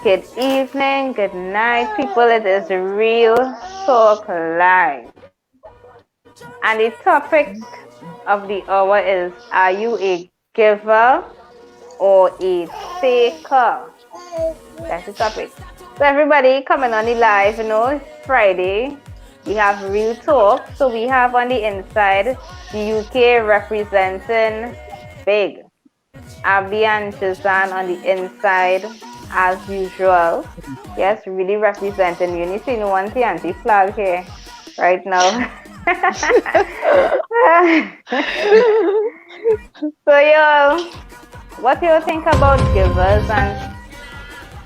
good evening, good night, people. It is Real Talk Live. And the topic of the hour is, are you a giver or a taker? That's the topic. So everybody coming on the live, it's Friday. We have Real Talk. So we have on the inside the UK representing Big. Abby and Jazan on the inside as usual. Yes, really representing you. You see no anti flag here right now. So y'all, what do you think about givers and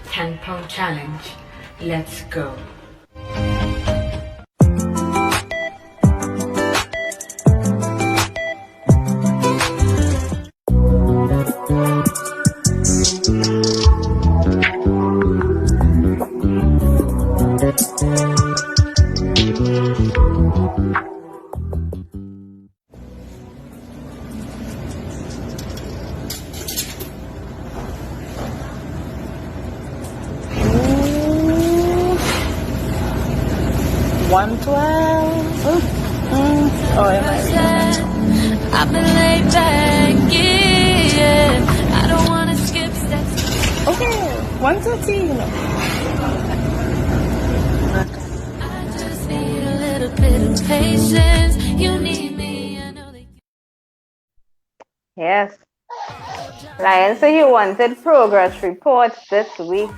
£10 challenge? Let's go. I've been laid back, yeah. I don't wanna skip steps. Okay, 113. I just need a little bit of patience. You need me, I know that you. yes? Lion, so you wanted progress reports this week.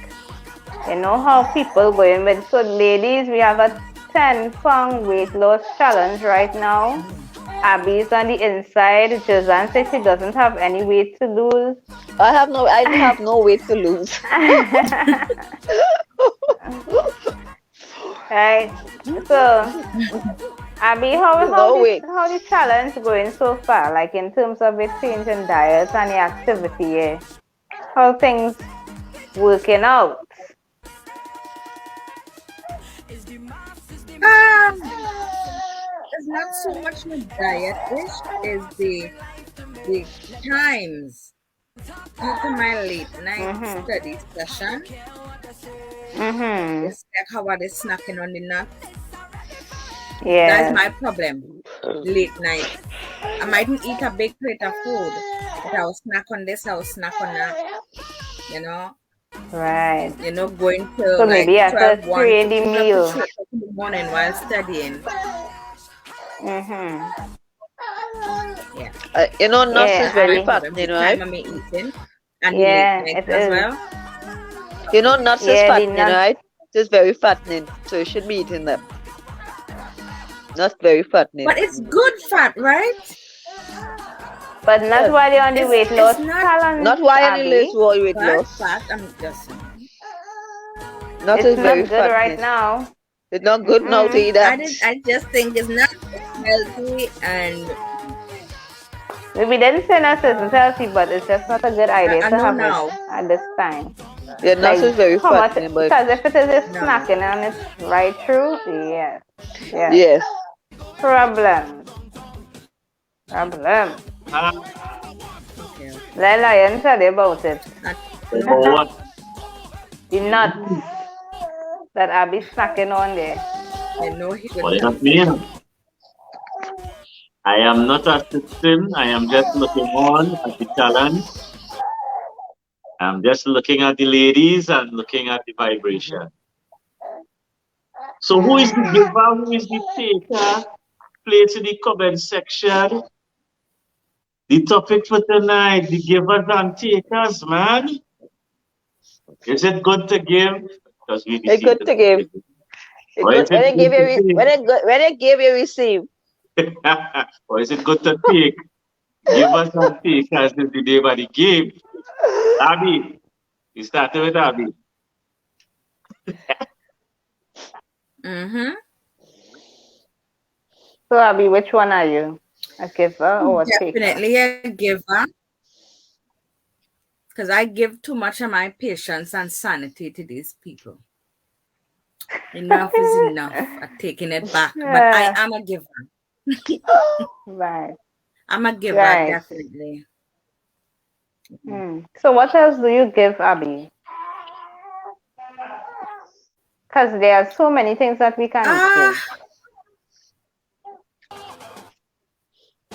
You know how people going with, so ladies, we have a 10-pound weight loss challenge right now. Abby's on the inside. Jazan says she doesn't have any weight to lose. I have no weight to lose. Right. So, Abby, how the challenge going so far? Like in terms of it changing diet and the activity, yeah? How things working out? It's not so much my diet-ish, is the times due to my late night study session. It's like how are they snacking on the nut? Yeah. That's my problem. Late night. I mightn't eat a big plate of food, but I will snack on this, I will snack on that. You know? Right. You know, going to So like maybe after 12, 1 3 to meal. 3 o'clock in the morning while studying. Yeah. Nuts Yeah, is very and fattening, right? I'm eating and Yeah, the late it night as is. well. Nuts is Yeah, the fattening, nuts. right? It's very fattening, so you should be eating them. Nuts very fattening. But it's good fat, right? But not while you're on the weight loss challenge. Not while you lose weight But loss. fat, I'm just Nuts It's is very not good right fattening. now. It's not good now to eat that. I just think it's not healthy and We didn't say nuts isn't healthy, but it's just not a good idea I to know have now. it at this time. Yeah, nuts is very how much? fattening, but Because if it is No. snacking and it's right through, yes. yes. Problem. Okay. Let Lion tell you about it. What? The nuts that I'll be snacking on there. I know he What would does that mean? I am not assisting. I am just looking on at the challenge. I'm just looking at the ladies and looking at the vibration. So who is the giver? Who is the taker? Place in the comment section. The topic for tonight, the givers and takers, man. Is it good to give? Because we It's good to give. Or is When they it give good to you, take? when they give, you receive. Or is it good to take? Givers and takers is the name of the game. Abby, you started with Abby. So Abby, which one are you? A giver or a taker? definitely a giver. Because I give too much of my patience and sanity to these people. Enough is enough. I'm taking it back. But I am a giver. Right. I'm a giver, Right. definitely. So what else do you give Abby? Because there are so many things that we can give.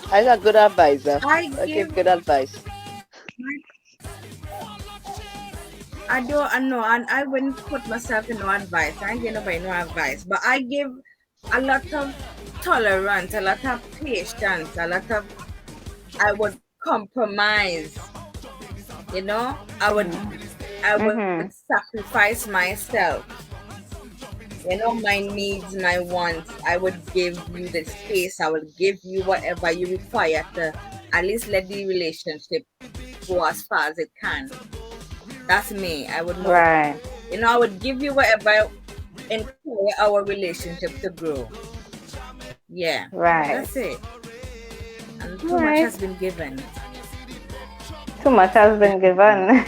I'm a good advisor. I I give give. good advice. I don't know, and I wouldn't put myself in no advice. I ain't give nobody no advice, but I give a lot of tolerance, a lot of patience, a lot of. I would compromise. You know, I would sacrifice myself. You know, my needs, my wants. I would give you the space. I would give you whatever you require to at least let the relationship go as far as it can. That's me. I would know. Right. You know, I would give you whatever encourage our relationship to grow. Yeah. Right. That's it. And too much has been given. Too much has been given.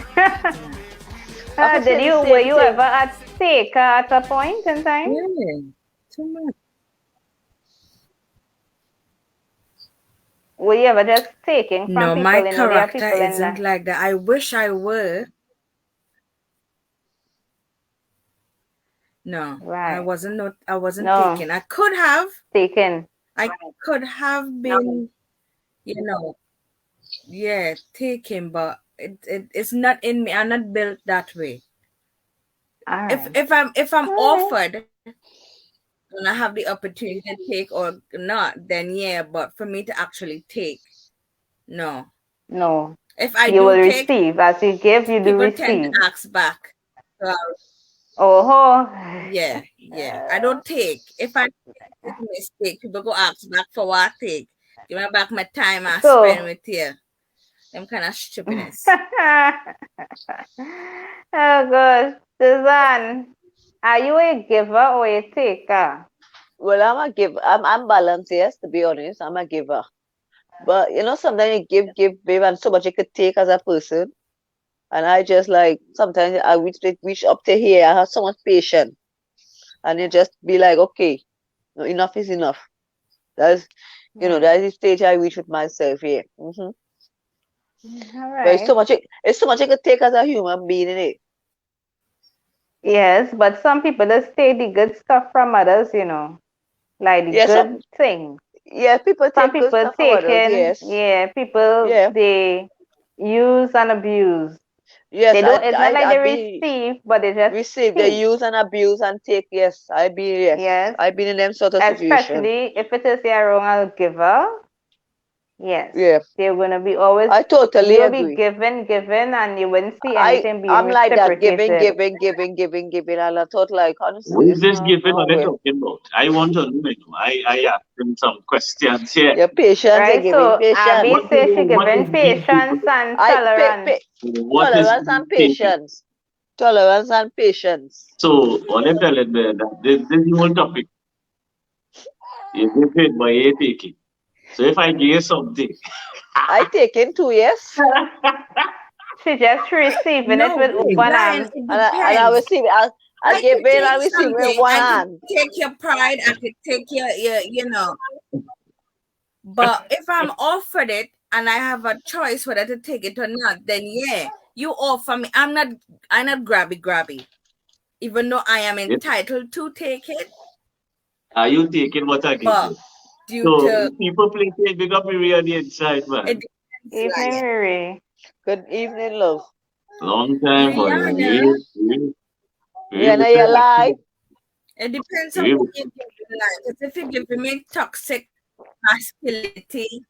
Were you ever at stake at a point in time? Yeah. Too much. Were you ever just taking from No, people? my You know, there are character people in isn't like that. I wish I were. No, Right. I wasn't No. taken. I could have. Taken. I could have been, you know, yeah, taken, but it's not in me. I'm not built that way. All right. If I'm offered and I have the opportunity to take or not, then yeah. But for me to actually take, no. No. If I You do will take, receive. As you give, you do people tend receive. to ask back. So Oh. yeah. I don't take. If I make a mistake, people go ask back for what I take. Give me back my time I spend with you. Them kind of stupidness. Oh gosh. Suzanne, are you a giver or a taker? Well, I'm a giver. I'm balanced, yes, to be honest. I'm a giver. But you know, sometimes you give, babe, and so much you could take as a person. And I just like sometimes I reach up to here. I have so much patience. And you just be like, okay, no, enough is enough. That's that is the stage I reach with myself here. All But it's so much you could take as a human being in it. Yes, but some people just take the good stuff from others, you know, like the good things. Yeah, people take Some good people stuff from others, yes. people they use and abuse. Yes, They don't. It's not like they receive, but they just receive. They use and abuse and take. Yes, I've been in them sort of situations. Especially if it is your own giver. Yes. Yeah. They're gonna be always. I totally you'll agree. be given, and you wouldn't see anything being I'm like that, reciprocated. giving. And I thought, like, honestly, what is this giving are they talking about? I want to know. I asked him some questions here. Your patience, right? So Abby patience. says she given patience and tolerance. Tolerance and patience. Tolerance and patience. So what I'm telling you that this is the whole topic. You give it, but you take it. So if I give you something, I take it too, yes. She just receiving it with open arms. And I receive it. I give it, I receive it with one hand. Take your pride, I could take your, you know. But if I'm offered it and I have a choice whether to take it or not, then yeah, you offer me. I'm not grabby. Even though I am entitled to take it. Are you taking what I give you? So people play take big up Marie on the inside, man. Evening, Marie. Good evening, love. Long time for you. Yeah, now you lie. It depends on what you give me. Like, if you're giving me toxic masculinity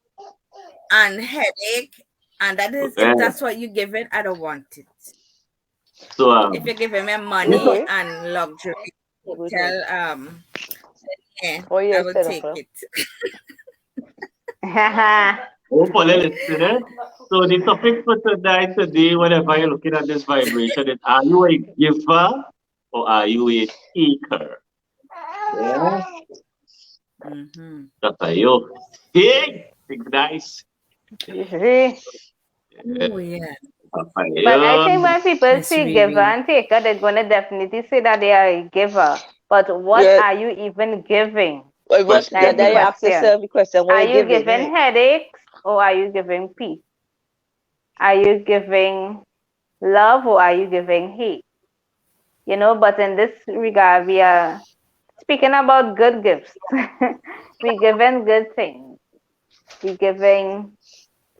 and headache, and if that's what you give it, I don't want it. So if you're giving me money and luxury, hotel, I will take it. So the topic for today, whenever you're looking at this vibration, is are you a giver or are you a taker? Yeah. That's a you. Hey, nice. Oh yeah. But I think when people say giver and taker, they're gonna definitely say that they are a giver. But what are you even giving? What they ask yourself the question. Are you giving headaches or are you giving peace? Are you giving love or are you giving hate? But in this regard, we are speaking about good gifts. We giving good things. We giving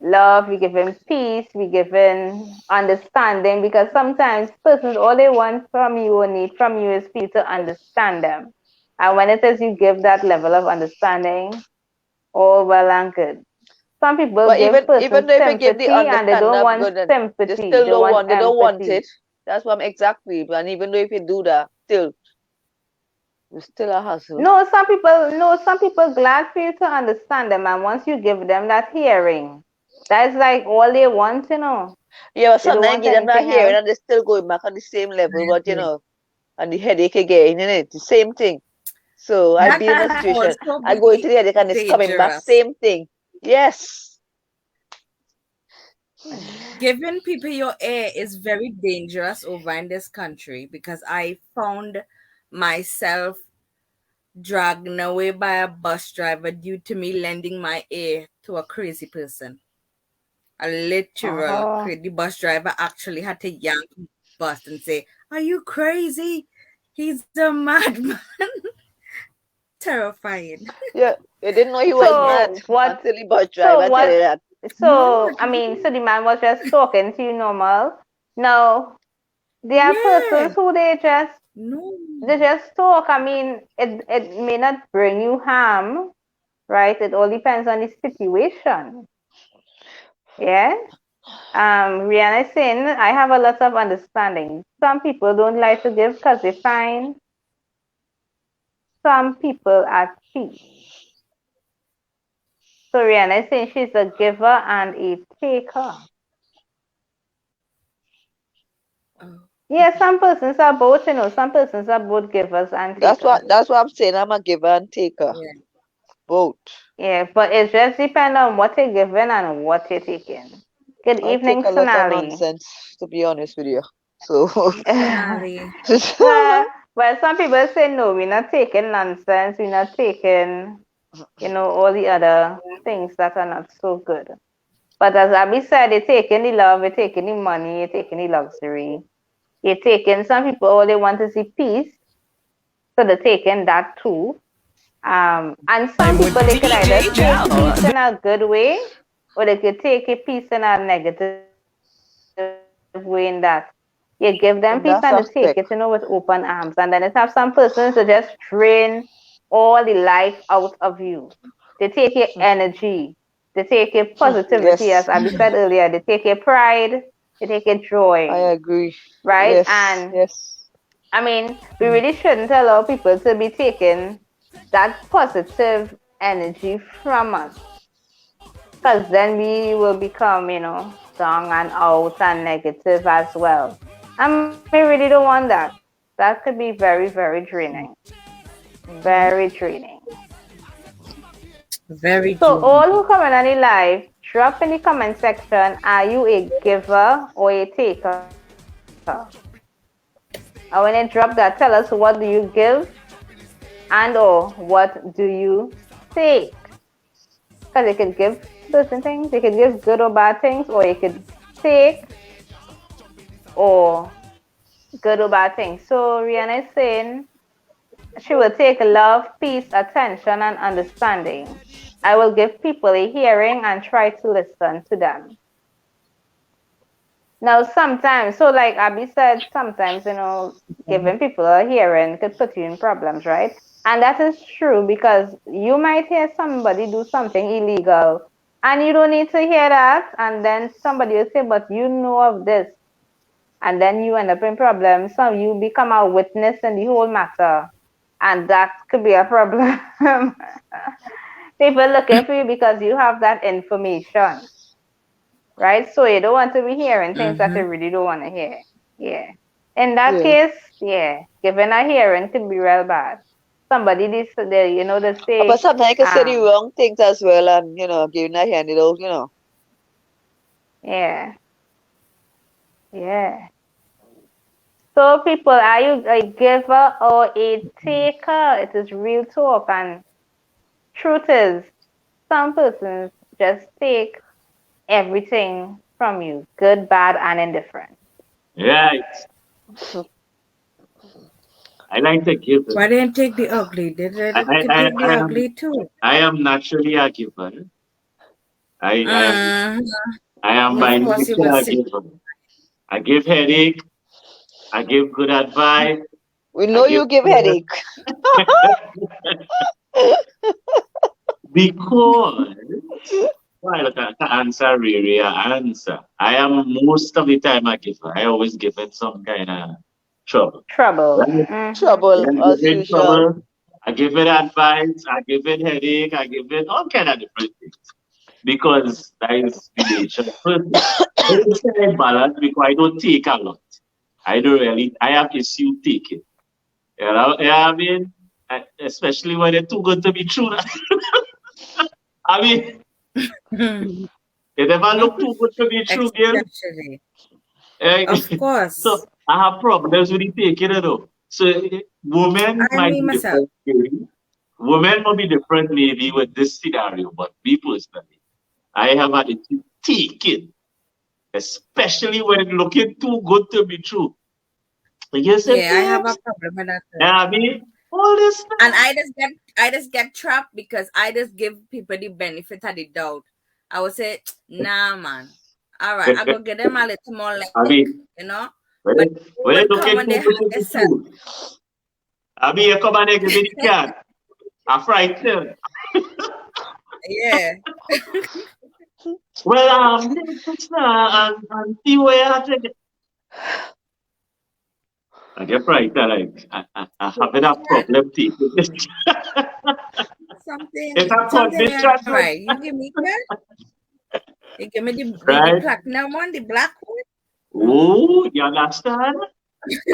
love, we giving peace, we giving understanding, because sometimes persons, all they want from you or need from you is for you to understand them. And when it is you give that level of understanding, all well and good. Some people But give even persons though if you give the sympathy and they understanding don't of want good, and they sympathy, still they want they don't want empathy. it. That's what I'm exactly. And even though if you do that, still it's still a hassle. No, some people glad for you to understand them, and once you give them that hearing, that's like all they want. Yeah, but They don't sometimes want you give them that anything hearing else. and they still going back on the same level, I but agree. and the headache again, the same thing. So I've That been in a can situation. also I go into be the headache and it's coming back, dangerous. same thing. Yes. Giving people your ear is very dangerous over in this country because I found myself dragged away by a bus driver due to me lending my ear to a crazy person. A literal Oh. crazy. The bus driver actually had to yank the bus and say, "Are you crazy? He's a madman." Terrifying. Yeah. You didn't know he was mad So what? until the bus So driver tell you what? that. So Mad. I mean, so the man was just talking to you normal. Now there are Yeah. persons who No. they just talk. I mean, it may not bring you harm, right? It all depends on the situation. Yeah. Rihanna is saying I have a lot of understanding. Some people don't like to give because they find some people at peace. So Rihanna is saying she's a giver and a taker. Oh. Yeah, some persons are both. Some persons are both givers and takers. That's what I'm saying. I'm a giver and taker. Yeah. Both. Yeah, but it just depends on what you're giving and what you're taking. Good I take evening, a lot of Sonali. nonsense, to be honest with you. So Finale. well, well, some people say no, we're not taking nonsense, we're not taking, all the other things that are not so good. But as Abby said, you're taking the love, you're taking the money, you're taking the luxury. You're taking, some people, all they want is the peace, so they're taking that too. And some people, they could either take peace in a good way, or they could take a peace in a negative way, in that you give them peace and they in take that it, with aspect. open arms. And then it have some persons who just drain all the life out of you. They take your energy. They take your positivity, as Yes, Abby said earlier. They take your pride. They take your I joy, agree. right? Yes, And yes. I mean, we really shouldn't allow people to be taking that positive energy from us, because then we will become, down and out and negative as well. And we really don't want that. That could be very, very draining. Hmm. Very draining. Very So, true. all who comment on the live, drop in the comment section, are you a giver or a taker? And when you drop that, tell us what do you give and or what do you take? Because you could give certain things, you could give good or bad things, or you could take or good or bad things. So Rihanna is saying she will take love, peace, attention, and understanding. I will give people a hearing and try to listen to them. Now, sometimes, so like Abby said, sometimes, giving people a hearing could put you in problems, right? And that is true, because you might hear somebody do something illegal and you don't need to hear that. And then somebody will say, but you know of this. And then you end up in problems. So you become a witness in the whole matter. And that could be a problem. People looking for you because you have that information, right? So you don't want to be hearing things that you really don't want to hear. Yeah. In that Yeah. case, yeah, giving a hearing could be real bad. Somebody they But say, sometimes I can say the wrong things as well, and giving a hand it out. yeah, yeah. So people, are you a giver or a taker? It is real talk, and truth is, some persons just take everything from you, good, bad, and indifferent. Right. I like to give. Why didn't take the ugly? They I, could I, take I, the I, am, ugly too. I am naturally a giver. I Mm, am of by course, you nature will a see. giver. I give headache. I give good advice. We I know give you give headache. because well, to answer really answer. I am most of the time a giver. I always give it some kind of trouble. Trouble. Right? Trouble I give as it usual. trouble. I give it advice. I give it headache. I give it all kind of different things. Because that is the nature of person. It's very balanced because I don't take a lot. I don't really, I have issue taking. Yeah, I mean, especially when they're too good to be true. I mean, Hmm. it never look too good to be true, girl. Especially. Eh, Of so course. I have problems with the taking it though. So women I might me be myself. different. Maybe. Women might be different maybe with this scenario, but me personally, I have had to take it, especially when it's looking too good to be true. Like you say, Yeah, I have a babes, problem with that too. yeah, I mean, all this And stuff. I just get trapped because I just give people the benefit of the doubt. I would say, nah, man. All right, I go get them a little more I like, mean, you know. when But when women it come looking when they too have good to their be self. true, I mean, you come and give me the cat. I'm frightened. Yeah. Well, this now and see where I take it. I get frightened. Like I have a problem taking this. It's a Something condition, all right. You give me that. You give me the right? platinum one, the black one. Oh, you understand?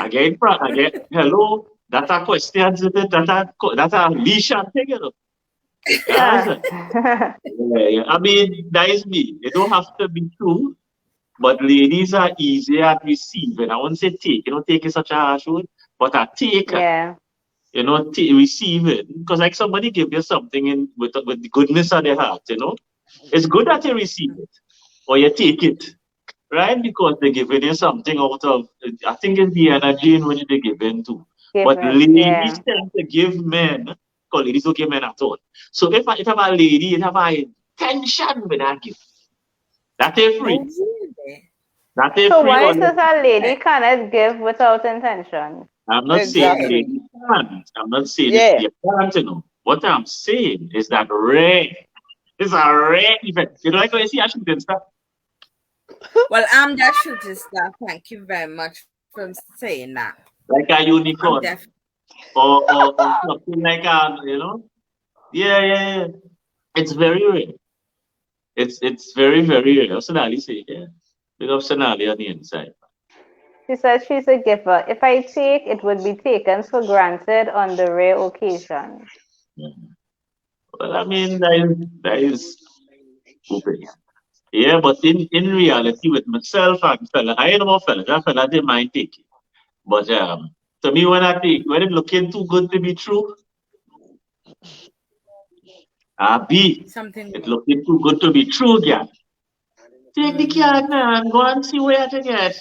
Again, hello. That's a question, isn't it? That's a leash thing, you know. Yes. Ah. Yeah. I mean, that is me. It don't have to be true, but ladies are easier at receiving. I won't say take, take is such a harsh word, but a take, Yeah. receiving. Because like somebody give you something with the goodness of their heart, it's good that you receive it or you take it, right? Because they're giving you something out of, I think it's the energy in which they're giving to. Give But it. ladies Yeah. tend to give men, because ladies don't give men at all. So if I have a lady, it have a intention with that gift. That is Oh, free. really? That is So free. why is Unless, this a lady cannot give without intention? I'm not saying the Exactly. lady can't. I'm not saying it Yeah. you can't. What I'm saying is that rare. It's a rare event. Like when you see a shooting star. Well, I'm that shooting star. Thank you very much for saying that. Like a I'm unicorn. definitely. Or something like Yeah. It's very rare. It's very, very rare. Sonali say, yeah. Big up Sonali on the inside. She says she's a giver. If I take, it would be taken for granted on the rare occasion. Yeah. Well, I mean, that is opinion. Yeah, but in reality, with myself and fella, I ain't no fella. That fella didn't mind taking. But to me, when it looking too good to be true, Something. it looking too good to be true, yeah. Take the card now and go and see where to get.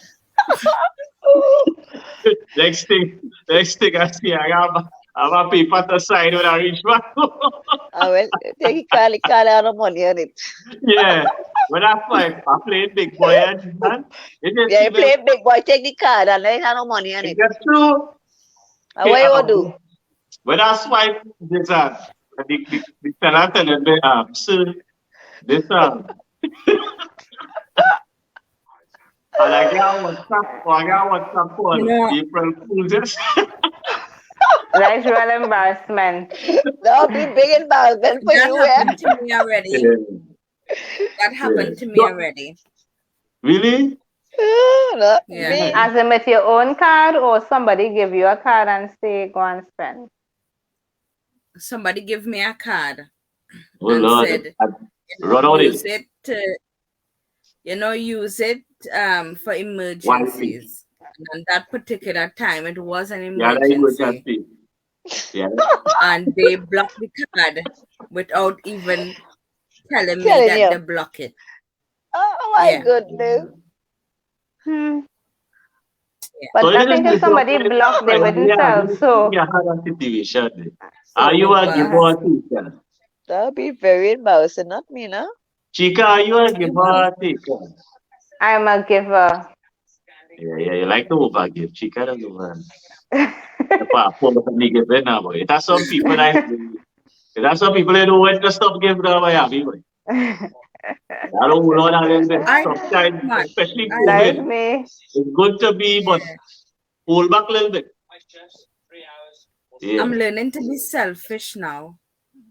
Next thing I see, I have a paper to sign when I reach back. I will take call out of money on it. Yeah. When I played big boy and man, it just Yeah, you even play big boy, take the card and there is no money on it it. gets true. And what you will do? When I swipe this the fella telling me sir, this and I got WhatsApp You call know, April Fool's. That's real embarrassment. That'll be big embarrassment for that you, yeah. happened to me already. That Yeah. happened to me No, already. really? No, Yeah. me. As in with your own card or somebody give you a card and say go and spend. Somebody give me a card Oh and Lord. said, Run on use it. it to, use it for Wisely. emergencies. And on that particular time, it was an Yeah, that emergency. emergency. Yeah. And they blocked the card without even telling me Telling that you. they block it. Oh my Yeah. goodness. Hmm. But So I think if somebody blocked, they wouldn't tell. So, you had a situation. Are you a giver or a taker? that would be very embarrassing, not me, no? Chica, are you a giver or a taker? I'm a giver. Yeah, you like to overgive. Chica doesn't man. It has some people that don't want to stop giving now. I don't know that a little bit. I Sometimes, man, especially That is COVID, me. it's good to be, but hold back a little bit. Yeah, I'm learning to be selfish now.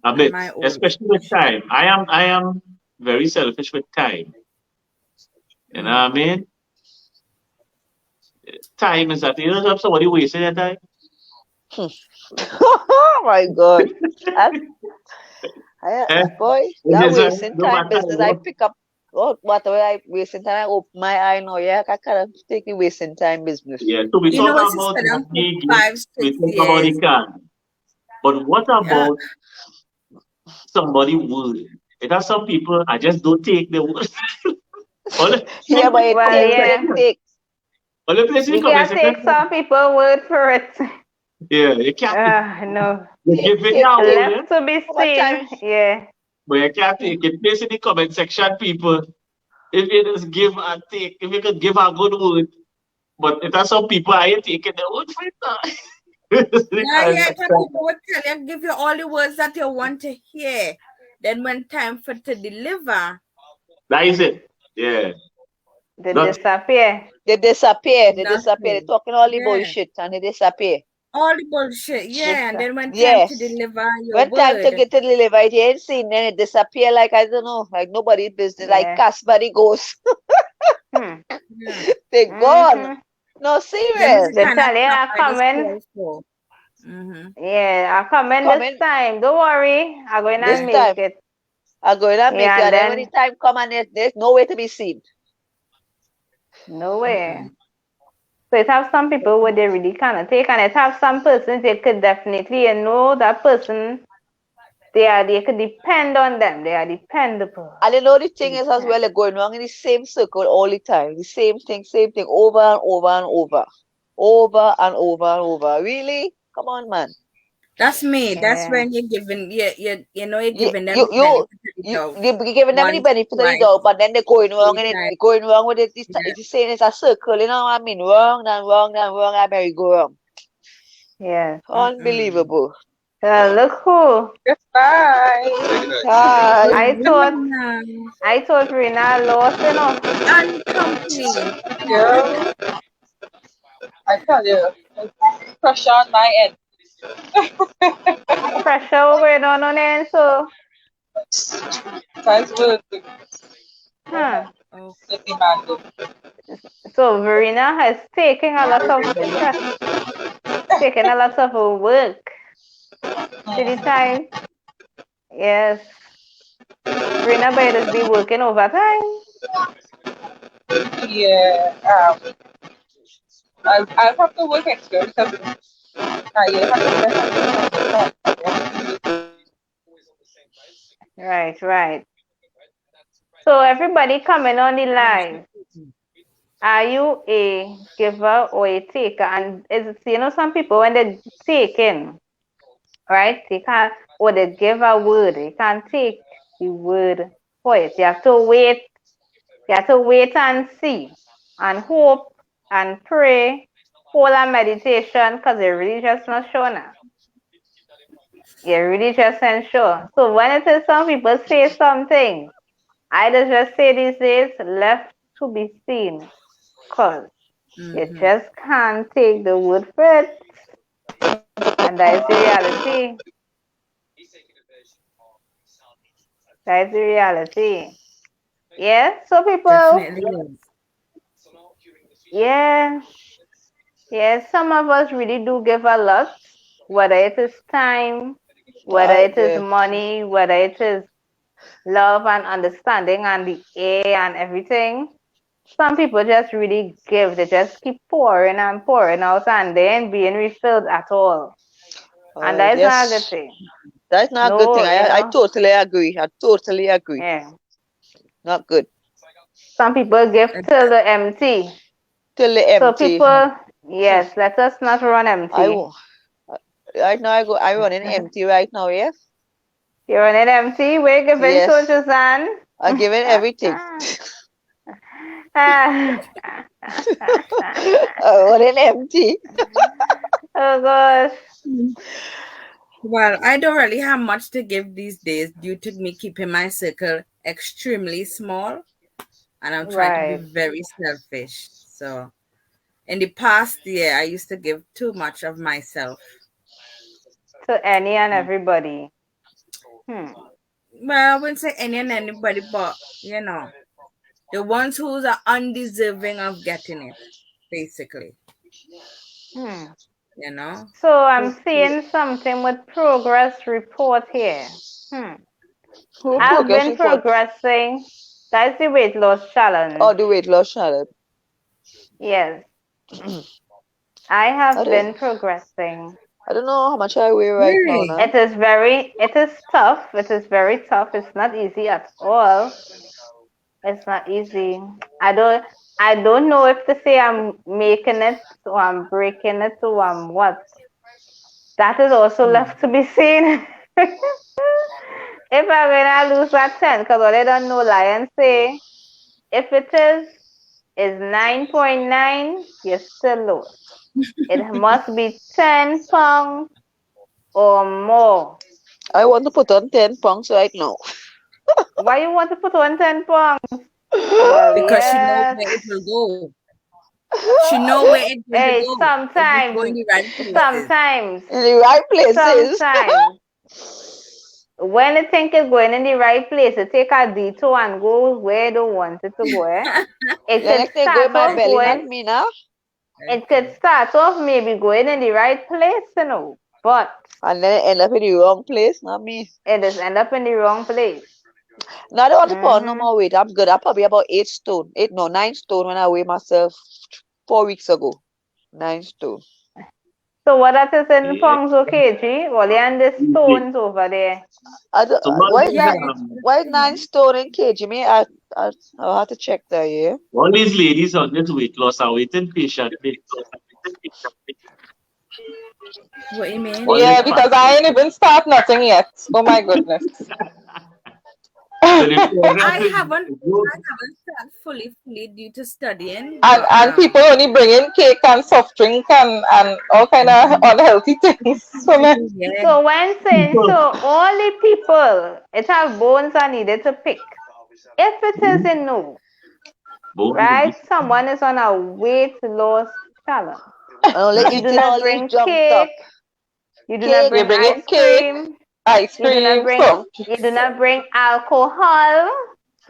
a bit, my own especially with time. I am very selfish with time. You know what I mean? Time is that you don't have somebody wasting your time. Oh my God. Boy, It that is a- wasting no time matter business. I what. pick up whatever I wasting time. I open my eye now. Yeah, I kind of take the wasting time business. Yeah, so we You know talk what, about sister? what we For 5, 6 we talk about the years. car. But what Yeah. about somebody word? It has some people I just don't take the word. Yeah, but it Well, takes yeah. and it takes. All the place We you come can't take some people word for it. yeah, you can't No. you give it Take now, it. yeah? Left to be How much time? seen. Yeah. But you can't take it. Place in the comment section, people. If you just give and take, if you could give a good word, but it has some people I ain't taking the word for it now. Yeah, some people would tell you, give you all the words that you want to hear. Then when time for to deliver, That is it. Yeah. They Not disappear. They disappear. They're nothing. talking all the Yeah. bullshit and they disappear. All the bullshit, yeah. And then when time Yes. to deliver your When time to word, get to deliver it, you ain't seen, then it disappear like, I don't know, like nobody's business, like Yeah. Casper the ghost. Hmm. yeah. They gone. Mhm. No, Them serious. is the They kind of tell you stuff I I come just in. fall for. Mm-hmm. Yeah, I come in Come this in time. Don't worry. I'm going this to time. make it. I'm going to make Yeah, it. and And then when the then time come and there's no way to be seen. no way. So it have some people where they really cannot take, and it have some persons they could definitely, that person, they could depend on them. They are dependable. And you know the thing is as well, they're going wrong in the same circle all the time. The same thing, over and over and over. Over and over and over. Really? Come on, man. That's me. That's Yeah. when you're giving, you're You giving them you the you benefit of the you doubt. you're giving them the Once, benefit of the twice, doubt, but then they're going wrong in it. 3 times. They're going wrong with it. Yeah. It's saying it's a circle, you know what I mean? Wrong, then wrong, then wrong, I merry go wrong. Yeah. Unbelievable. Look who. Hi. I thought Rina lost, And company. Yeah, I tell you, pressure on my end. Pressure going on there, so. Guys, working. Huh. Oh, Let me man. So Verena has taken a lot of stress, taken a lot of work to the time. Yes. Verena better be working overtime. Yeah, I'll have to work extra because I have to. Right. So everybody coming on the line, are you a giver or a taker? And some people when they taking, right? They can't, or they give a word, they can't take the word for it. You have to wait. You have to wait and see, and hope and pray, hold a meditation, because you're really just not sure now. You're really just not sure. So when it is some people say something, I just say these days, left to be seen, because you just can't take the word for it. And that is the reality. That is the reality. Yeah, so people, definitely. yeah, some of us really do give a lot, whether it is time, whether it is money, whether it is love and understanding and the air and everything. Some people just really give. They just keep pouring and pouring out and they ain't being refilled at all. And that is not a good thing. That's not a good thing. I totally agree. Yeah. Not good. Some people give till the empty. Till the empty. So people, Yes, let us not run I empty. wo- right now I running empty right now, yes? You're running empty. We're giving Yes. to Joanne. I'm giving everything. Ah. I'm running empty. Oh gosh. Well, I don't really have much to give these days due to me keeping my circle extremely small, and I'm trying to be Right. very selfish. So, in the past year, I used to give too much of myself. To any and everybody. Hmm. Well, I wouldn't say any and anybody, but the ones who are undeserving of getting it, basically. Hmm. You know. So I'm seeing something with progress report here. Who I've progress been report? progressing. That's the weight loss challenge. Oh, the weight loss challenge. Yes, I have I been don't, progressing. I don't know how much I weigh right now. Really? Now. It is tough. It is very tough. It's not easy at all. It's not easy. I don't know if to say I'm making it or I'm breaking it or I'm what. That is also left to be seen. If I'm gonna lose that 10, because what I don't know, Lion say, if it is 9.9, you're still low. It must be 10 pounds or more. I want to put on 10 pounds right now. Why you want to put on 10 pounds? Well, Because she knows yes. where it will go. She know where it's going to Hey, go. If it's going sometimes, the right places. sometimes, In the right places. sometimes, when you think it's going in the right place, you take a detour and go where you don't want it to go. It The next could thing go in start my off belly, not going, me now. it could start off maybe going in the right place, but And then end up in the wrong place, not me. it just end up in the wrong place. Now I don't want to put on no Mhm. more weight. I'm good. I'm probably about 8 stone. 9 stone when I weighed myself 4 weeks ago. 9 stone. So what that is in Yeah. pounds or kg? Well, and the stones over there. I don't, So all why, these, Yeah. why 9 stone in kg? Me, I'll have to check that, yeah. all these ladies on this weight loss are waiting patiently. What you mean? All Yeah, this because fat. I ain't even start nothing yet. Oh my goodness. So the progress I is haven't good. started fully due to studying, And but people only bring in cake and soft drink and all kind of unhealthy things for me. yeah. So when saying People, so, only people it have bones are needed to pick. If it is a no, right? Someone is on a weight loss challenge. And only You do eating not all these bring junk stuff. cake. You do not Cake. They bring bring in ice cake, cream. ice You do not cream, bring. soft You do not bring alcohol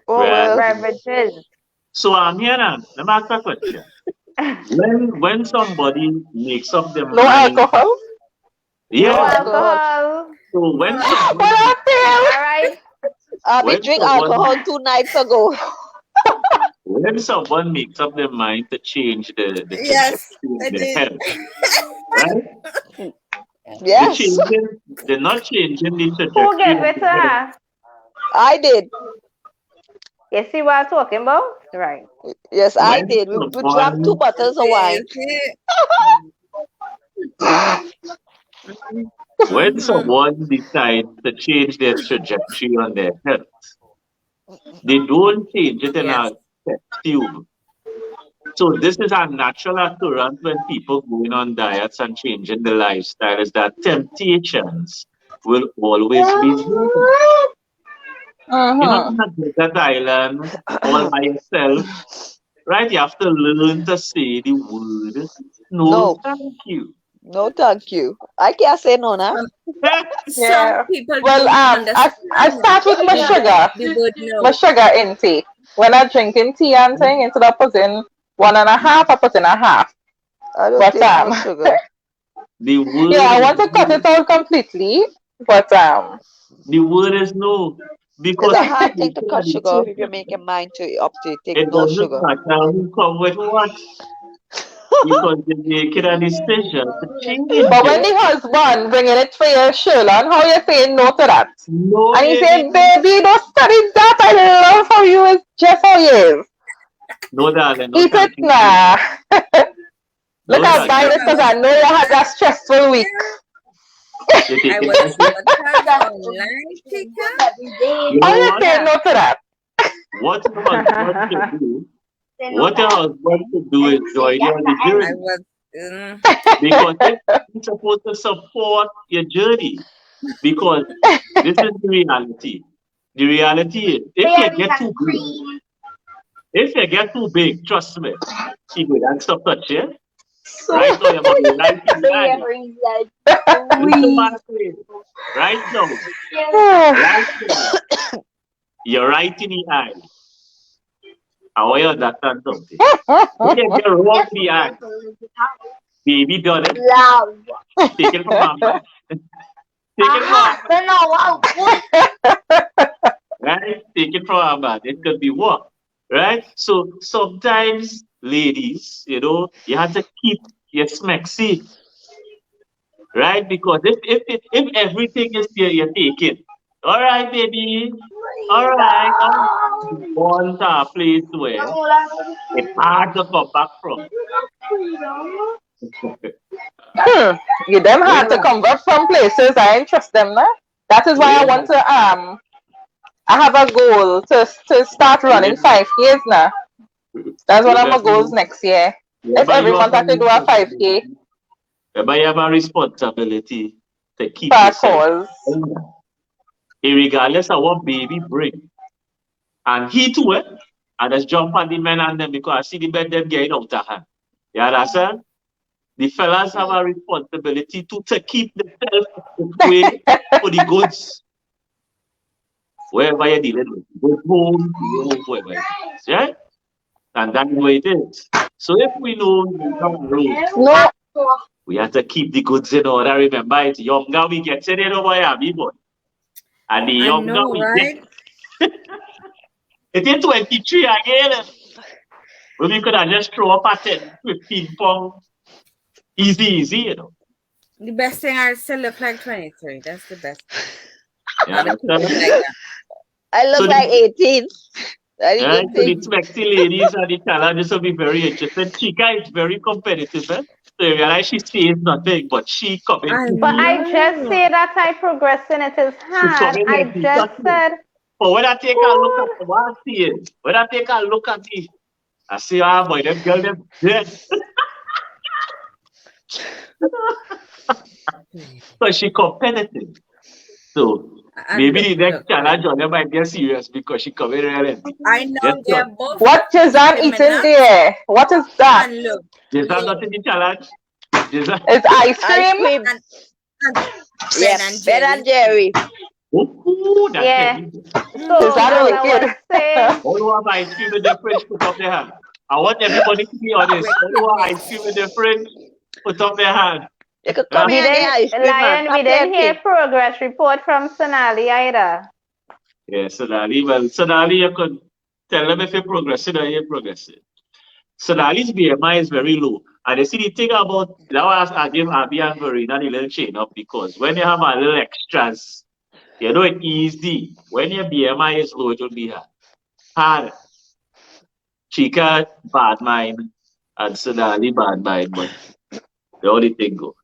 Oh, right? well. beverages. So I'm here now. Let me ask a question. When somebody makes up their no mind, alcohol. No No yeah. alcohol. alcohol. So when What someone I All right. We when drink someone alcohol 2 nights ago. when someone makes up their mind to change the Yes, trajectory of I their did. health, right? They're Yes, changing. They're not changing the Who trajectory gave of it to their health. her? I did. You see what I'm talking about? Right. Yes, I When did. We drank 2 someone bottles of Yeah, wine. you see? when someone decides to change their trajectory on their health, they don't change it in Yes. a test tube. So this is a natural occurrence when people going on diets and changing the lifestyle is that temptations will always be there. You're not Mm-hmm. on a desert island all by yourself, right? You have to learn to say the word no No, thank you. no, thank you. I can't say no now. Some Yeah. people Well, don't I understand start with the word my no. sugar intake. When I drinking tea and thing, instead of putting 1.5, I put in a half. I don't But take no sugar. The yeah, word I is want to cut no. it out completely. But The word is no. It's Because a if hard you thing to look at cut the sugar off if you're children, making mind to up to take it no doesn't sugar. matter who come with what. Because they make it a decision to change but when it. the husband bringing it for you, Sherlon, how you saying no to that? No, And he baby. said, baby, don't study that. I love how you is just how you is. No, darling. No, Eat it thank you. now. Look, No, I'm buying this because I know you had that stressful week. You I take was it. online, Tika. You How know you what? say no to that? What your husband should do, what your husband should do is join you on the I journey. was. Because he's supposed to support your journey. Because this is the reality. The reality is, if you get too big, trust me, she will and stop touching. Right now, you're about to right in the eye. Listen, man, right now, you're right in the eye. I want you to understand something. If you get wrong in the eye, baby done it. Take it from mama. Take it from mama. Right? Take it from mama. It could be what? Right? So sometimes, ladies, you have to keep your smexy. Right? Because if everything is here, you're taking. All right, baby. All right. Born to a place where it's hard to come back from. You them hard to convert from places. I ain't trust them, nah? That is why I want to I have a goal to start running 5Ks now. That's one of my goals next year. If every month I could do a 5K Remember, you have a responsibility to keep for a yourself. cause. Regardless of what baby bring. And he too, and just jump on the men and them because I see the men them getting out of hand. You understand? The fellas have a responsibility to keep themselves away for the goods. Wherever you're dealing with. Go home, wherever it is. Yeah? And that's the way it is. So if we know No, we have to keep the goods in order. Remember, it's younger we get it over here, boy. And the I younger know, we right? get. It is 23 again. We could have just throw up at 10, 15 pounds. Easy, The best thing I still look like 23. That's the best. Yeah, Like that. I look So like 18. That is right, the so the thing. sexy ladies and the challenges will be very interested. Chica is very competitive. So you realize she says nothing, but she coming I to But I just know. say that I progress and it is she hard. coming I like this. just said, But when I take a look at what I see, when I take a look at it, I see, boy, them girl, them dead. So she competitive. So I maybe the look next challenge on them might get serious because she coming real. I know Yes, they're sir. both what Jazan eating eating nuts there? What is that? and look. Is that not in the challenge? Is that? It's ice Ice cream. cream. And Yes, Ben and Jerry. Oh, that's yeah. it. So Is that as really I good? was saying, All who have ice cream in their fridge, put up their hand. I want everybody to be honest. All who have ice cream in their fridge, put up their hand. You could come we here and get ice didn't, cream, man. Lion, we didn't hear progress report from Sonali either. Yeah, Sonali. Well, Sonali, you could tell them if you're progressing or you're progressing. Sonali's BMI is very low. And you see the thing about, now I give Abby and Verena the little chain up because when you have a little extras, it's easy. When your BMI is low, it will be hard. Chica, bad mind, and Sonali, bad mind, but the only thing go.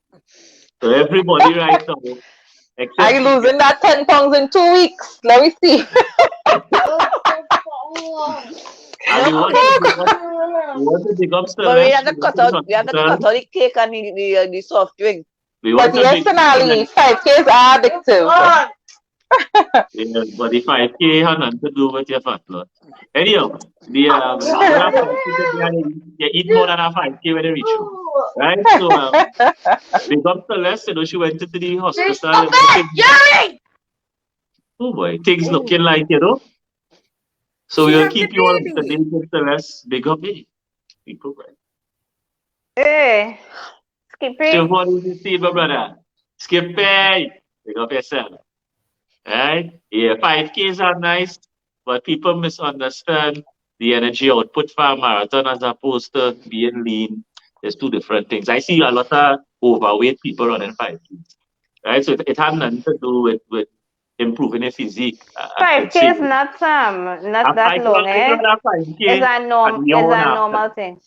So everybody right now, Are you except losing that 10 pounds in 2 weeks? Let me see. and we want to big up But we have Celeste. to cut out the cake and the soft drink. We want But to yes, big Sonali, 5Ks are addictive. yeah, but the 5K has nothing to do with your fat loss. Anyhow, you eat more than a 5K when you reach home. Right? So, big up Celeste, she went into the hospital. Oh boy, things looking like, So She we'll have the keep you on the baby. day with Celeste. Big up me. People, right? Hey, Skippy. So what do you see, my brother? Skippy, big up yourself. Right? Yeah, 5Ks are nice, but people misunderstand the energy output for a marathon as opposed to being lean. There's two different things. I see a lot of overweight people running 5Ks. Right? So it has nothing to do with improving your physique. 5K is not that long, eh? It's a normal thing.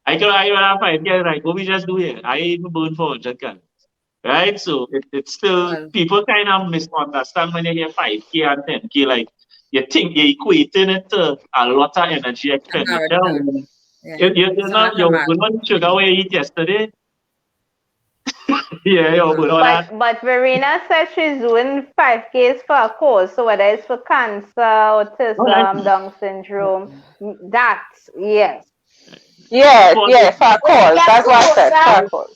I rather find yeah, like what we just do here. I even burn for 100 calories. Right? So it's still Well, people kind of misunderstand when you hear 5K and 10K, like you think you're equating it to a lot of energy a expenditure. marathon. Yeah. You're It's not not like a you're marathon. not sugar we ate yesterday. Yeah, you're good all that. But Verena said she's doing 5Ks for a cause. So whether it's for cancer, All right. autism, Down syndrome, that yes. Yes, For yes, for a cause. That's what I said, for a cause.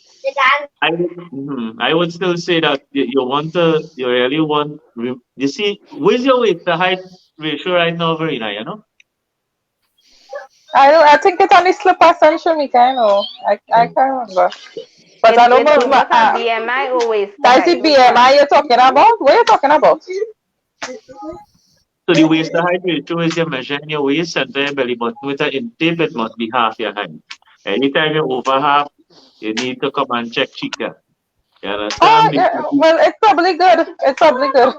I would still say that you want to, you really want, you see, where's your weight to height ratio right now, Verena, you know? I think it's on the slipper and Shamika, you know. I can't remember. But I know It's not a BMI always. that's the BMI you're talking about? What are you talking about? So the waist to height ratio is you're measuring your waist and then belly button with an intake, it must be half your height. Anytime you're over half, you need to come and check Chica. You Oh, understand? yeah. Well, it's probably good. It's probably good.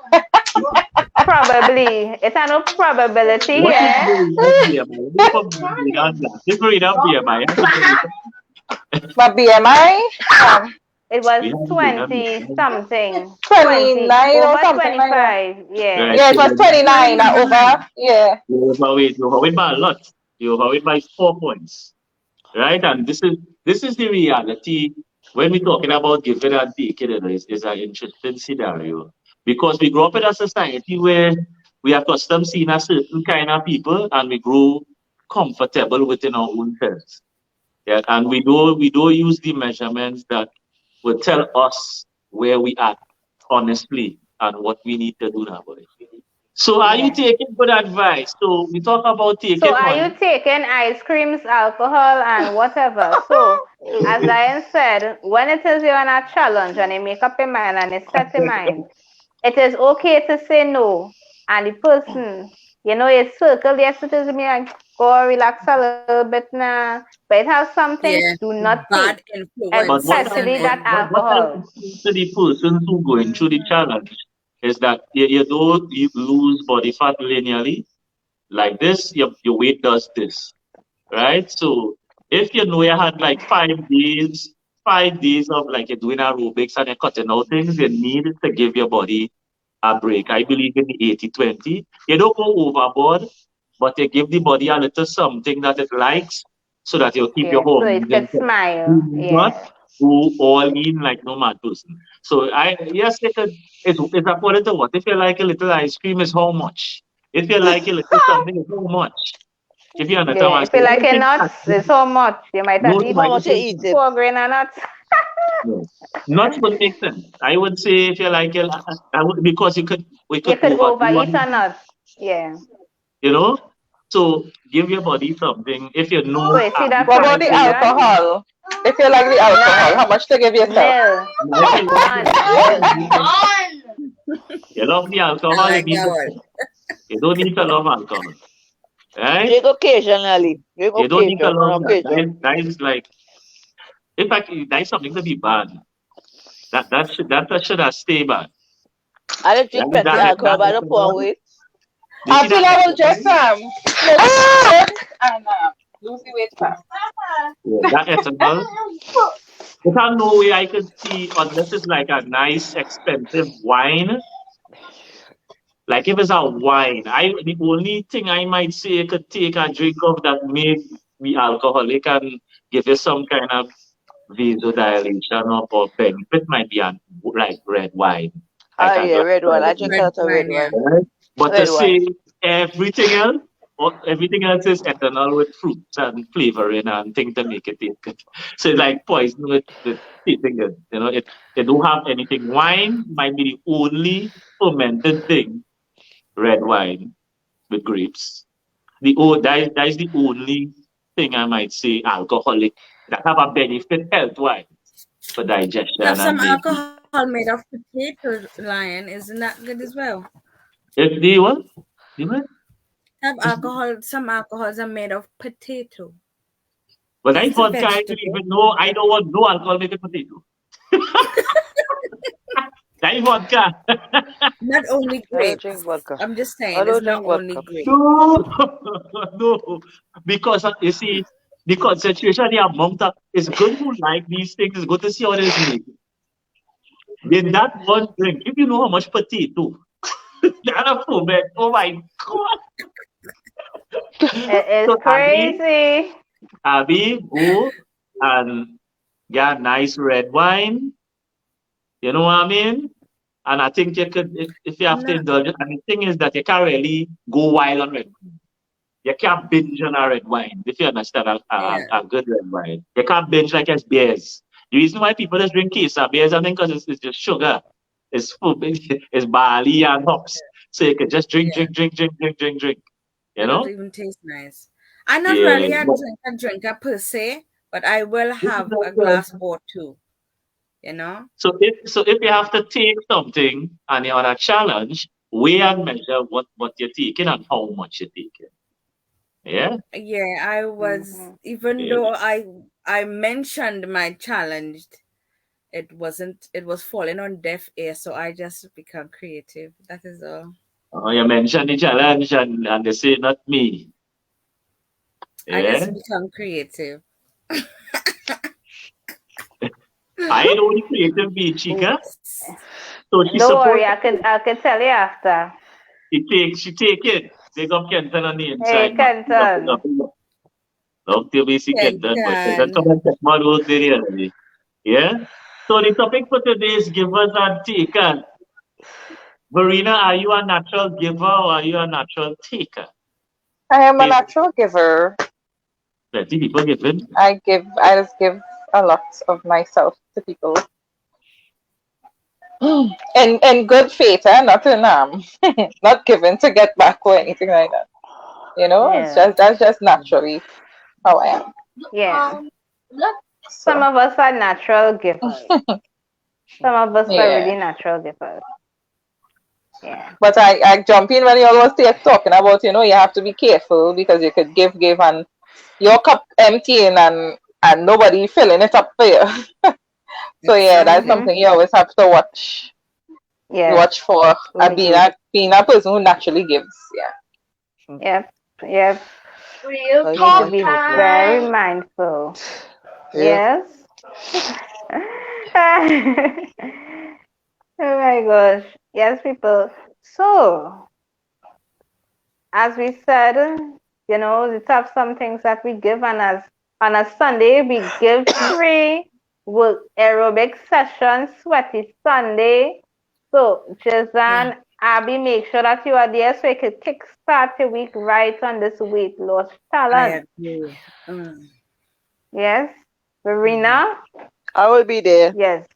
Probably. It's a no probability What is here. BMI? This Verena BMI. My BMI, It was We have 20 something. 29 or Over something like that. 25. Yeah. Right. Yeah, it was 29 over. Yeah. You overweight by a lot. You overweight by 4 points. Right? And this is the reality when we're talking about giving and taking. Is an interesting scenario. Because we grow up in a society where we are accustomed seeing a certain kind of people and we grow comfortable within our own heads. Yeah, and we don't use the measurements that will tell us where we are honestly and what we need to do now. So are you Yeah. taking good advice? So we talk about taking So are you one. taking ice creams, alcohol, and whatever? So as Lion said, when it is you're on a challenge and you make up your mind and you set your mind, it is okay to say no. And the person, you know, you circle yes, it is me like go relax a little bit now. But it has something Yeah. do not Bad take, influence. But what especially that what alcohol. happens to the person who going through the challenge is that you don't you lose body fat linearly. Like this, your weight does this. Right? So if you know you had like 5 days of like you're doing aerobics and you're cutting out things, you need to give your body a break. I believe in the 80-20. You don't go overboard, but you give the body a little something that it likes so that you'll keep your Yeah. So it hormones in could check. smile. Do not Yeah. go all in like no mad person. So yes, it's according to what. If you like a little ice cream, is how much. If you like a little something, it's how much. If you understand Yeah. what I'm If you saying, like your everything nuts, it's so much. You might no have to eat How my much you eat it? 4 grain of nuts. no. Nuts would make sense. I would say if you like it, I would because we You could could overdo overeat one, a nut. Yeah. you know. So give your body something. If you know, So you see that What about the say confusion? alcohol? If you like the alcohol, how much to give yourself? Nil. if you None. you love the I alcohol, like that one. you don't need to love alcohol, right? Drink occasionally. Drink You don't need to occasion on love that. occasion. That is like, in fact, that is something to be banned. That should have stayed banned. I don't drink plenty alcohol, but I don't pour away. You see Until that I will just smoke and lose the weight fast. that ethanol. There's no way I could see unless it's like a nice expensive wine. Like if it's a wine, the only thing I might say I could take a drink of that make me alcoholic and give you some kind of vasodilation or benefit might be like red wine. Oh Like yeah, red one. I drink a Red lot of red wine, yeah. wine. right? But to Red say wine. everything else is ethanol with fruits and flavoring and things to make it taste good. So it's like poison with tasting good. You know, it don't have anything. Wine might be the only fermented thing, red wine with grapes. That is the only thing I might say alcoholic that have a benefit health wise for digestion Have some and maybe alcohol made of potato, Lion. Isn't that good as well? if they what? You what? Have alcohol. Some alcohols are made of potato. But I It's a vodka, I don't vegetable. even know. I don't want no alcohol make it potato. That vodka. Not only I don't grapes. drink vodka. I'm just saying, I don't it's not drink only vodka. grapes. No, no. Because you see, the concentration, the amount of, it's good to like these things, it's good to see how it is made. In that one drink, if you know how much potato, that a foment, oh my God. It is So crazy. Abby, go and get nice red wine. You know what I mean? And I think you could, if you have to No. indulge it. And the thing is that you can't really go wild on red wine. You can't binge on a red wine, if you understand a good red wine. You can't binge like it's beers. The reason why people just drink Kesa beers, I think, because it's just sugar. It's food, it's barley and hops. So you can just drink. You It know? don't even taste nice. I'm not Yeah. really a drinker per se, but I will have a glass or two. You know? So if you have to take something and you're on a challenge, weigh and measure what you're taking and how much you're taking. Yeah? Yeah, I was Mhm. even Yeah. though I mentioned my challenge, it was falling on deaf ear, so I just become creative. That is all. You mentioned the challenge and they say not me. I Yeah? just become creative. I know the creative being Chica. So she's Don't worry, supposed I could tell you after. she take it. Big up Kenton on the Hey, inside, man. Kenton. Love to be see Kenton, but Kenton come and check my road there already. Yeah? So the topic for today is givers and takers. Verena, are you a natural giver or are you a natural taker? I am a Yes. natural giver. Plenty people giving. I just give a lot of myself to people. In good faith, not in not given to get back or anything like that. You know, Yeah. that's just naturally how I am. Yeah. So Some of us are natural givers. Some of us are yeah. really natural givers. Yeah. But I jump in when you always talking about, you have to be careful because you could give and your cup emptying and nobody filling it up for you. So yeah, that's something you always have to watch Yes. for We being do. being a person who naturally gives. Yeah. Yep. Real We need to be very mindful. Yeah. Yes. Oh my gosh. Yes, people. So, as we said, we have some things that we give, and as on a Sunday, we give free aerobic session, Sweaty Sunday. So, Jazan, Abby, make sure that you are there so you can kickstart your week right on this weight loss I challenge. agree. Yes. Verena? I will be there. Yes.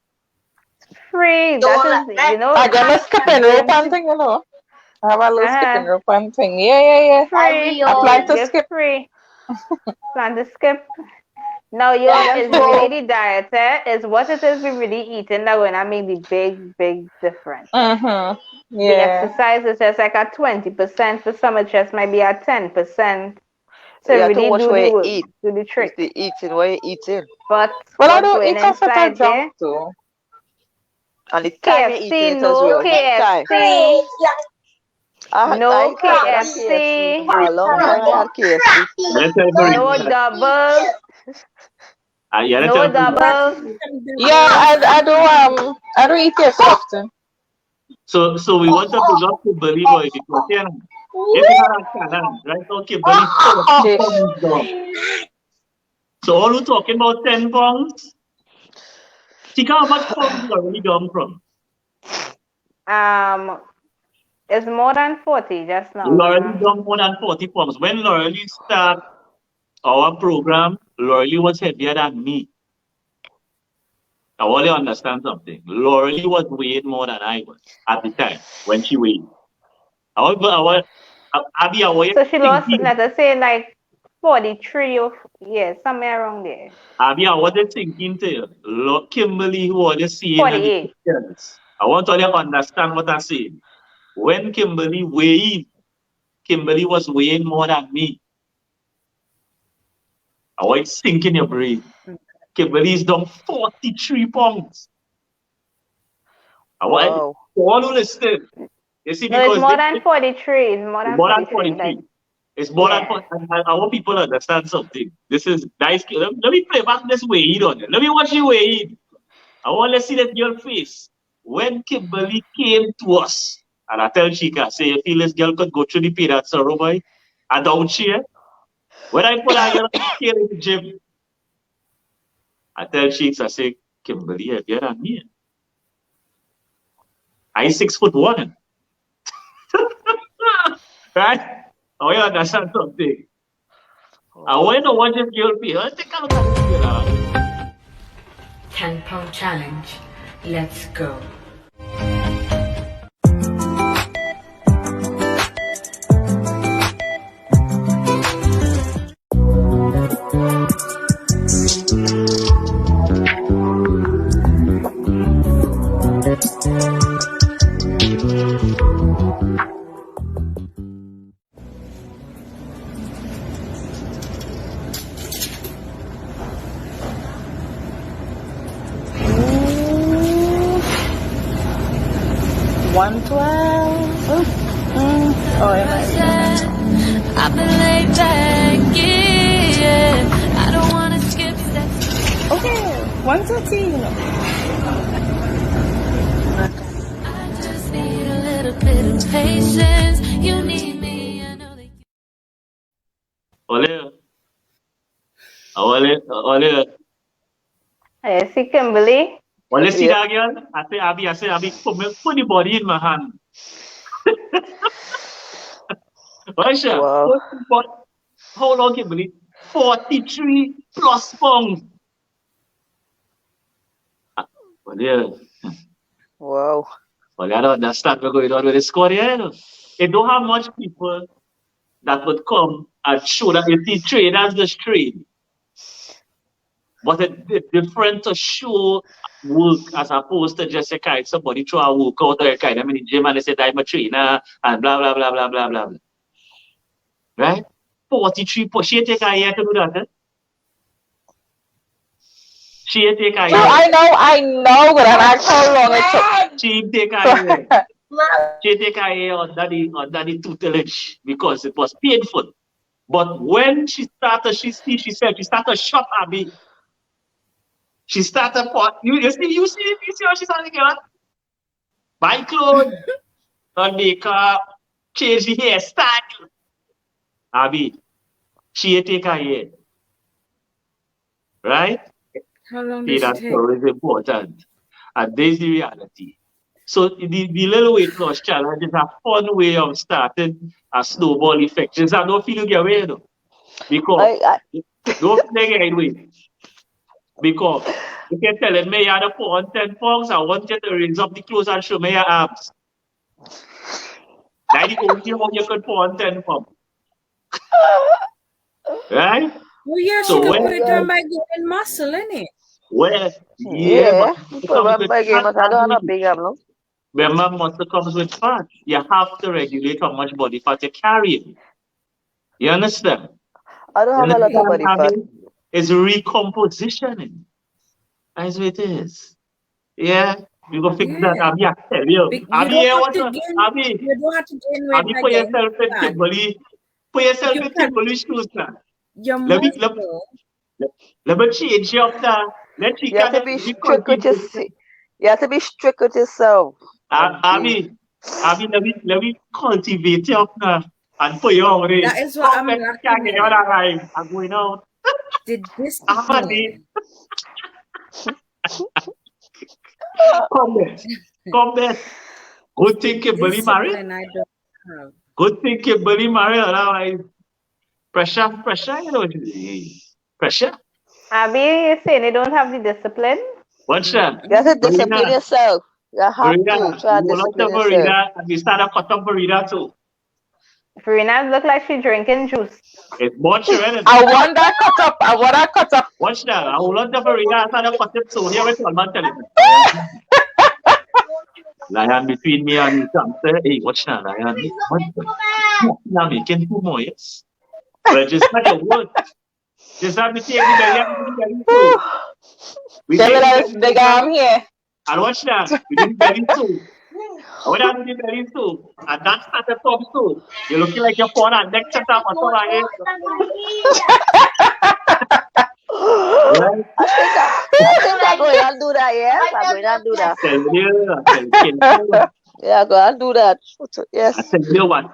Free. That is, I got a skipping rope and thing, I have a little skipping rope and thing. Yeah. Free. I plan to Give skip. free. Plan to skip. Now, it's really the diet, is what it is we really eating that going to make the big difference. Mm-hmm. The Yeah. exercise is just like a 20%, for some it just might be a 10%. So You have to really watch do where the you work, eat. do the trick. It's the eating, what you eating. But Well, I what's don't going eat off at a inside there? jump too. And the time you're eating KFC, it as no well. Time. KFC. No I had KFC. For a long time I had KFC. Let's tell Verena. No doubles. Yeah, let's No tell Verena. doubles. Yeah, I do eat KFC often. So we want to bring up Kimberly boy because if you have a challenge, right now Kimberly 40 pounds down. So all who talking about 10 pounds? Tika, how much pounds you already down from? It's more than 40 just now. Lorelly down more than 40 pounds. When Lorelly start our program, Lorelly was heavier than me. I want you to understand something. Lorelly was weighing more than I was at the time when she weighed. Abby, So she lost, let us say, like 43 or somewhere around there. Abby, I wasn't thinking to you. Look, Kimberly, who are just saying 48. I want all you to understand what I'm saying. When Kimberly weighed, Kimberly was weighing more than me. I want to think in your brain. Kimberly is down 43 pounds. I want all who listen. You see, No, because it's more than 43. It's more than 43. 43. It's more Yeah. than I want people to understand something. This is nice. Let me play back this Wade on you. Let me watch you Wade. I want to see that girl face. When Kimberly came to us, and I tell Chica, say, you feel this girl could go through the pay that sorrow boy? I don't cheer. When I put her girl in the gym, I tell Chica, I say, Kimberly, you're better than me. I 6'1". Right? I want you to understand something. I want to watch this girl pay. I think I'm going to do that. 10-pound challenge. Let's go. I've been laid back, yeah. I don't wanna skip steps. Okay, 113. I just need a little bit of patience. You need me, I know that you. Ole. I see Kimberly. Well, let's see that girl. I say, Abby, put the body in my hand. Aisha, Wow. how long can you believe? 43 plus pounds. Well, yeah. Wow. Well, I don't understand what's going on with this squad here. You know. It don't have much people that would come and show that you see trainers just train. But it's different to show work as opposed to just say, kind somebody throw a workout or kind of in the gym and they say, I'm a trainer and blah, blah, blah, blah, blah, blah. Right? 43, she take a year to do that. Eh? She take a year. No, I know, but I asked how long it took. She take a year. She take a year under the tutelage because it was painful. But when she started, she started shop Abby. She started you see how she started girl? Buy clothes, and makeup, change the hairstyle. Abby, she take a year. Right? How long See, does it that's take? always important. And there's the reality. So the little weight loss challenge is a fun way of starting a snowball effect. Just I don't feel you get away though. Because don't feel get away. Because you can tell me you had to put on 10 pounds, I want you to raise up the clothes and show me your abs. That's the only way you could put on 10 pounds. Right? Well, yeah, she So could when- put it on by getting muscle, innit? Well, Yeah. but it Put comes on with my game, fat but I don't have a and big arm, no? remember, muscle comes with fat. You have to regulate how much body fat you're carrying. You understand? I don't have a lot of body fat. It's recompositioning. That's what it is. Yeah, we go fix that. Yeah. Abby, I tell you. You Abby, don't yeah, have what's to up? gain- Abby, You don't have to gain weight Abby, by put getting yourself in fat. Kimberly. Put yourself You in can- Kimberly's shoes now. Your Let me- muscle. Let me change you up now. Let you You have to be strict with yourself. You have to be strict with yourself. Abby, let me cultivate you up now and put you on That is what I'm Can't lacking get in. out of line. I'm going out. The Abby. discipline. Come back. Good thing Kimberly married. Discipline I don't have. Good thing Kimberly married. Otherwise, pressure, you know. Pressure. Abby, you saying you don't have the discipline? What's that? You have to discipline yourself. You have Verena, to try and you look discipline to yourself. Verena, and we start a cut up Verena too. Verena look like she drinking juice. It's much better. I want that cut up. Watch that. I will not to Verena and start a cut up too. Here with one man telling me. Lion between me and Samson. Hey, watch that, Lion. Now making 2 more, yes. But just not a word. Just have me take the belly too. We Give take it the a belly big too. arm here. And watch that. We didn't belly too. When I do the belly soup, and that's at the top soup, you're looking like you're pouring a neck chapter on top of it. Right? I think I'm going to do that, yes. I'm going to do that. Telling you. Yeah, I'm going to do that. Yes. I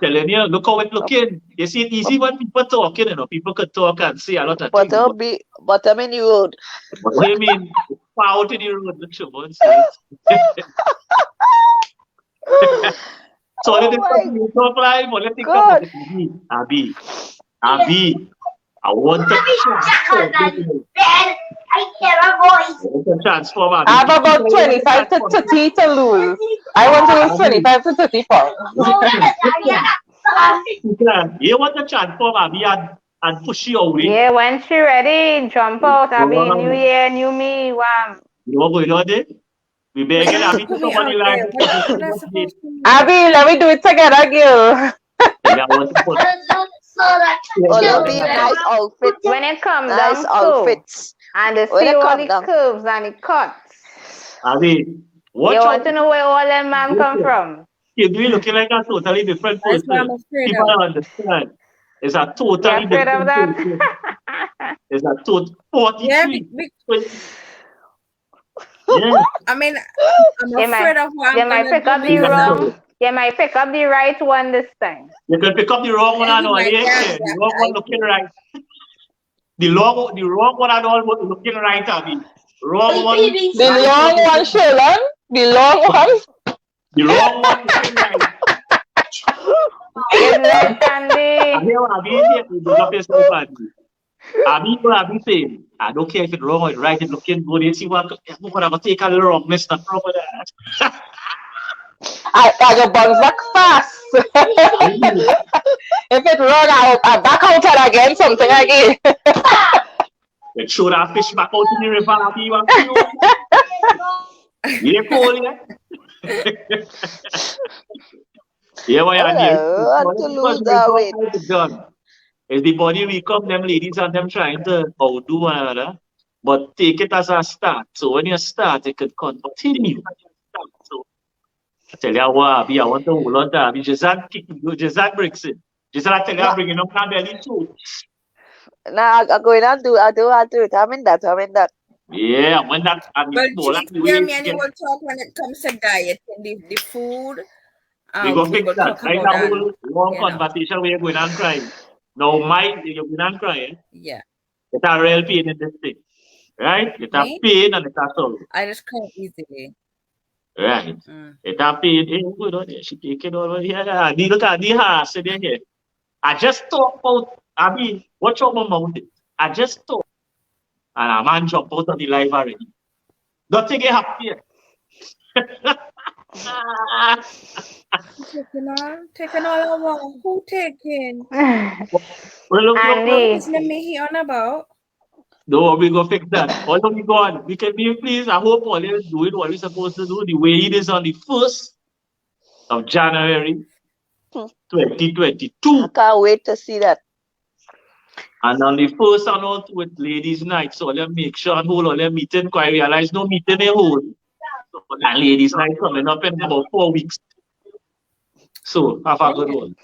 telling you, look how it's looking. You see, it's easy when people talking, you know, people could talk and say a lot of things. But I'm in the road. What do you mean? Out in the road, look, so let me talk live, or let me think about it. Abby, I want to transform. I have about 25 to 30 to lose. I want to lose 25 to 30 pounds. You want to transform Abby and push you away? Yeah, when she ready, jump out. Abby, new year, new me, wow. You know what going on there? We begging Abby to somebody like Abby, let me do it together, girl. Nice outfits. When it comes Nice down outfits. and the When see it all come the down. curves and the cuts. Abby, what You want to know where all them man come from? you're doing looking like a totally different That's what I'm person. afraid People of. don't understand. It's a You totally afraid of different person. that? It's a total 43. Yeah, Yeah. I mean, I'm You afraid of what You I'm might gonna pick up do the because wrong. You might pick up the right one this time. You can pick up the wrong one and all. my Yeah, God, the wrong one looking right. The wrong one and all looking right, Abby. Wrong one. The long one, Sherlon. The long one. The wrong one looking right. Good luck, Sandy. Here, Abby, here, you look up yourself, Abby. Abby, what Abby saying? I don't care if it's wrong or it's right, it's looking good. You see what I'm going to take a little wrongness, nothing wrong with that. I go bounce back fast. If it's wrong, I back out and again something again. You throw that fish back out in the river, Abby, you want to you cool, yeah? Yeah, why are I want to lose that weight. It's the body we come, them ladies and them trying to outdo one another. But take it as a start. So when you start, it could continue. So I tell you what, Abby, I want to hold on to Abby. Jezak breaks it. Jezak tell you I'm bringing up my belly too. Now I'm going to do it. I'm in that. Yeah, when that and But the me and you will talk when it comes to diet and the food. we go fix will that. talk Right about now, that. whole long you know. conversation where you're going and crying. Now, Mike, you're going and crying. Yeah. It's a real pain in this thing. Right? It's a Me? pain and it's a sorrow. I just cry easily. Right. It's a pain. Hey, good on there. She take it over here. Look at the house in here. I just talk about, I mean, watch out my mountain. I just talk. And a man jump out of the life already. Nothing get happy. Taking all over. Who taking? Well, look, Andy. What's the me he on about? no, we go fix that. All of we go on. We can be please. I hope all is doing what we're supposed to do. The way it is on the 1st of January 2022. I can't wait to see that. And on the 1st and all with ladies' night. So let make sure and hold on their meeting. Because I realize no meeting they hold. So that ladies' night coming up in about 4 weeks. So have a good one.